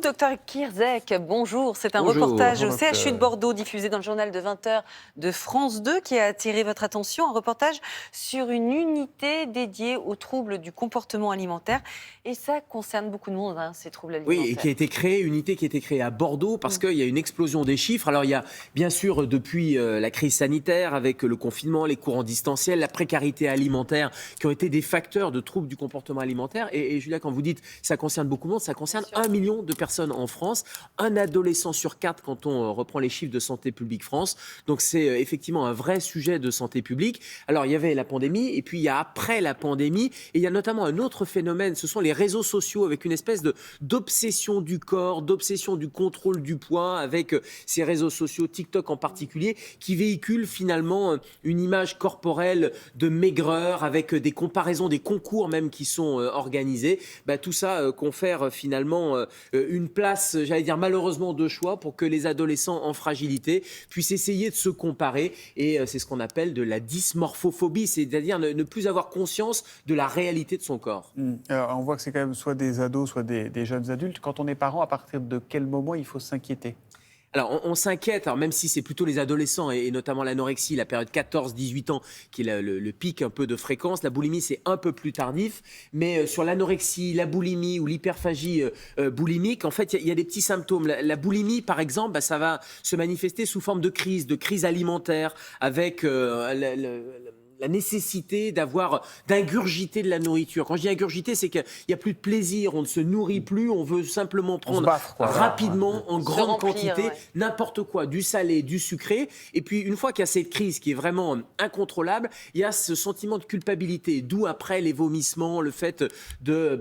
docteur Kierzek. Bonjour. C'est un Bonjour. reportage au Bonjour, CHU de docteur. Bordeaux diffusé dans le journal de 20h de France 2 qui a attiré votre attention. Un reportage sur une unité dédiée aux troubles du comportement alimentaire. Et ça concerne beaucoup de monde, ces troubles alimentaires. Oui, et qui a été créée, une unité qui a été créée à Bordeaux parce qu'il y a une explosion des chiffres. Alors il y a bien sûr depuis la crise sanitaire avec le confinement, les cours en distanciel, la précarité alimentaire qui ont été des facteurs de troubles du comportement alimentaire. Et Julia, quand vous dites ça concerne beaucoup de monde, ça concerne 1 million de personnes en France, un adolescent sur 4 quand on reprend les chiffres de Santé publique France. Donc c'est effectivement un vrai sujet de santé publique. Alors il y avait la pandémie et puis il y a après la pandémie et il y a notamment un autre phénomène, ce sont les réseaux sociaux avec une espèce d'obsession du corps, d'obsession du contrôle du poids avec ces réseaux sociaux, TikTok en particulier, qui véhiculent finalement une image corporelle de maigreur avec des comparaisons, des concours même qui sont organisés. Tout ça confère finalement une place, j'allais dire malheureusement de choix pour que les adolescents en fragilité puissent essayer de se comparer et c'est ce qu'on appelle de la dysmorphophobie, c'est-à-dire ne plus avoir conscience de la réalité de son corps. Alors, on voit que c'est quand même soit des ados, soit des jeunes adultes. Quand on est parent, à partir de quel moment il faut s'inquiéter ? Alors, on s'inquiète, alors même si c'est plutôt les adolescents et notamment l'anorexie, la période 14-18 ans, qui est le pic un peu de fréquence. La boulimie, c'est un peu plus tardif. Mais sur l'anorexie, la boulimie ou l'hyperphagie boulimique, en fait, il y a des petits symptômes. La boulimie, par exemple, ça va se manifester sous forme de crise alimentaire, avec la nécessité d'ingurgiter de la nourriture. Quand je dis ingurgiter, c'est qu'il n'y a plus de plaisir, on ne se nourrit plus, on veut simplement prendre rapidement, en grande quantité, n'importe quoi, du salé, du sucré. Et puis, une fois qu'il y a cette crise qui est vraiment incontrôlable, il y a ce sentiment de culpabilité, d'où après les vomissements, le fait de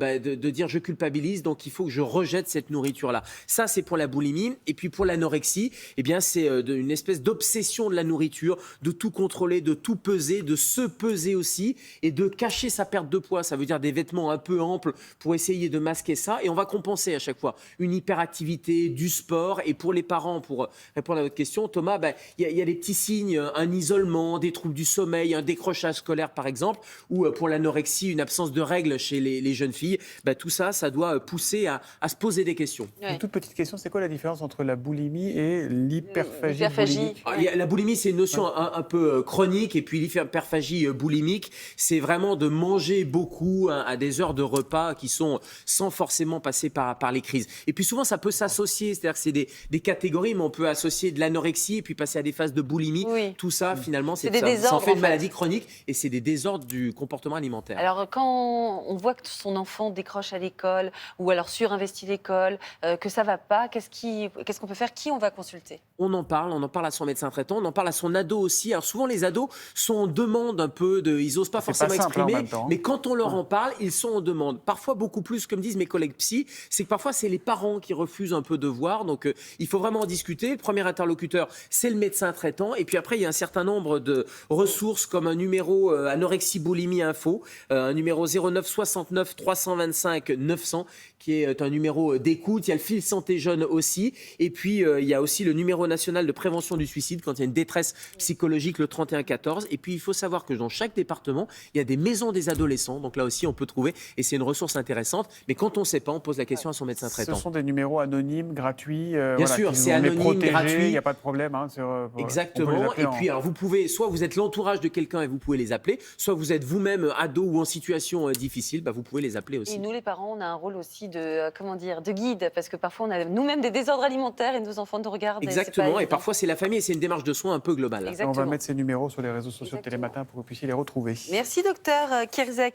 dire je culpabilise, donc il faut que je rejette cette nourriture-là. Ça, c'est pour la boulimie. Et puis pour l'anorexie, eh bien, c'est une espèce d'obsession de la nourriture, de tout contrôler, de tout peser, de se peser aussi et de cacher sa perte de poids. Ça veut dire des vêtements un peu amples pour essayer de masquer ça. Et on va compenser à chaque fois une hyperactivité, du sport. Et pour les parents, pour répondre à votre question, Thomas, y a des petits signes, un isolement, des troubles du sommeil, un décrochage scolaire par exemple, ou pour l'anorexie, une absence de règles chez les jeunes filles. Tout ça, ça doit pousser à se poser des questions. Une toute petite question, c'est quoi la différence entre la boulimie et l'hyperphagie boulimique ? La boulimie, c'est une notion un peu chronique et puis l'hyperphagie boulimique, c'est vraiment de manger beaucoup à des heures de repas qui sont sans forcément passer par les crises. Et puis souvent, ça peut s'associer, c'est-à-dire que c'est des catégories, mais on peut associer de l'anorexie et puis passer à des phases de boulimie. Oui. Tout ça, finalement, ça en fait une maladie chronique et c'est des désordres du comportement alimentaire. Alors, quand on voit que son enfant décroche à l'école ou alors surinvestit l'école, que ça ne va pas, qu'est-ce qu'on peut faire? Qui on va consulter? On en parle à son médecin traitant, on en parle à son ado aussi. Alors souvent, les ados sont en demande un peu, ils n'osent pas forcément exprimer, mais quand on leur en parle, ils sont en demande. Parfois, beaucoup plus, comme disent mes collègues psy, c'est que parfois, c'est les parents qui refusent un peu de voir. Donc, il faut vraiment en discuter. Le premier interlocuteur, c'est le médecin traitant. Et puis après, il y a un certain nombre de ressources comme un numéro anorexie boulimie info, un numéro 09 69 325 900, qui est un numéro d'écoute. Il y a le fil santé jeune aussi. Et puis, il y a aussi le numéro national de prévention du suicide quand il y a une détresse psychologique, le 31 14. Et puis, il faut savoir que dans chaque département, il y a des maisons des adolescents. Donc là aussi, on peut trouver. Et c'est une ressource intéressante. Mais quand on ne sait pas, on pose la question à son médecin traitant. Ce sont des numéros anonymes, gratuits. Bien sûr, c'est anonyme, gratuit. Il n'y a pas de problème. Exactement. Et puis, alors, vous pouvez, soit vous êtes l'entourage de quelqu'un et vous pouvez les appeler, soit vous êtes vous-même ado ou en situation difficile, vous pouvez les appeler aussi. Et nous, les parents, on a un rôle aussi de guide, parce que parfois, on a nous-mêmes des désordres alimentaires et nos enfants nous regardent. Exactement. Et parfois, c'est la famille et c'est une démarche de soins un peu globale. On va mettre ces numéros sur les réseaux sociaux de Télématin pour que vous puissiez les retrouver. Merci, docteur Kierzek.